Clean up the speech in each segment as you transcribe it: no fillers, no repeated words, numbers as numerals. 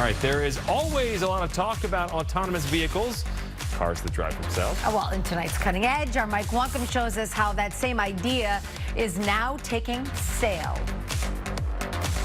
All right, there is always a lot of talk about autonomous vehicles, cars that drive themselves. Well, in tonight's Cutting Edge, our Mike Wankum shows us how that same idea is now taking sail.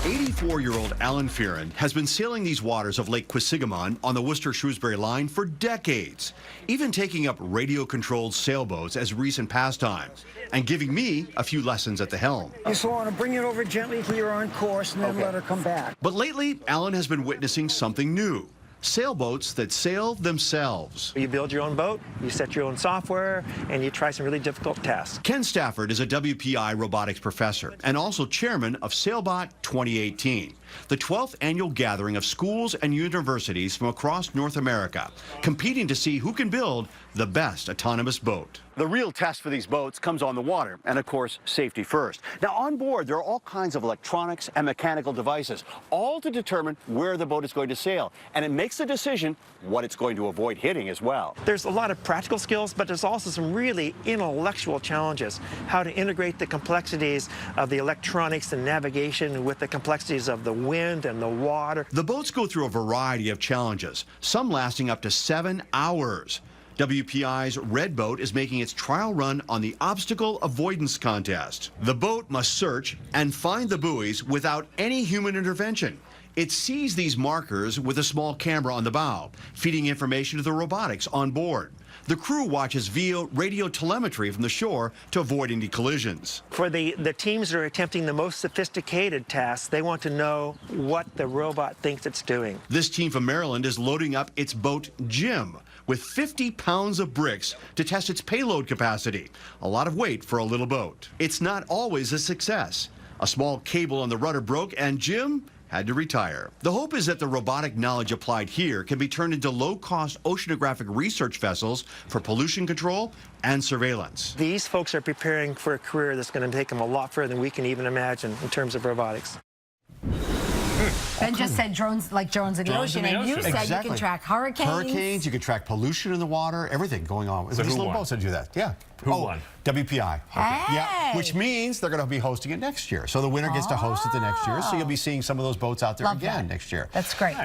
84-year-old Alan Fearon has been sailing these waters of Lake Quisigamon on the Worcester-Shrewsbury line for decades, even taking up radio-controlled sailboats as recent pastimes, and giving me a few lessons at the helm. You just want to bring it over gently till you're on course and then let her come back. But lately, Alan has been witnessing something new. Sailboats that sail themselves. You build your own boat, you set your own software, and you try some really difficult tasks. Ken Stafford is a WPI robotics professor and also chairman of Sailbot 2018, the 12th annual gathering of schools and universities from across North America, competing to see who can build the best autonomous boat. The real test for these boats comes on the water, and of course, safety first. Now, on board, there are all kinds of electronics and mechanical devices, all to determine where the boat is going to sail, and it makes the decision what it's going to avoid hitting as well. There's a lot of practical skills, but there's also some really intellectual challenges. How to integrate the complexities of the electronics and navigation with the complexities of the wind and the water. The boats go through a variety of challenges, some lasting up to 7 hours. WPI's Red Boat is making its trial run on the obstacle avoidance contest. The boat must search and find the buoys without any human intervention. It sees these markers with a small camera on the bow, feeding information to the robotics on board. The crew watches via radio telemetry from the shore to avoid any collisions. For the teams that are attempting the most sophisticated tasks, they want to know what the robot thinks it's doing. This team from Maryland is loading up its boat Jim with 50 pounds of bricks to test its payload capacity. A lot of weight for a little boat. It's not always a success. A small cable on the rudder broke and Jim had to retire. The hope is that the robotic knowledge applied here can be turned into low-cost oceanographic research vessels for pollution control and surveillance. These folks are preparing for a career that's going to take them a lot further than we can even imagine in terms of robotics. Ben just said drones, like drones in the ocean, and you said you can track hurricanes. Hurricanes, you can track pollution in the water, everything going on. So these who little won? boats that do that. Yeah. Who won? WPI. Hey. Yeah, which means they're going to be hosting it next year. So the winner gets to host it the next year. So you'll be seeing some of those boats out there Love again that. next year. That's great.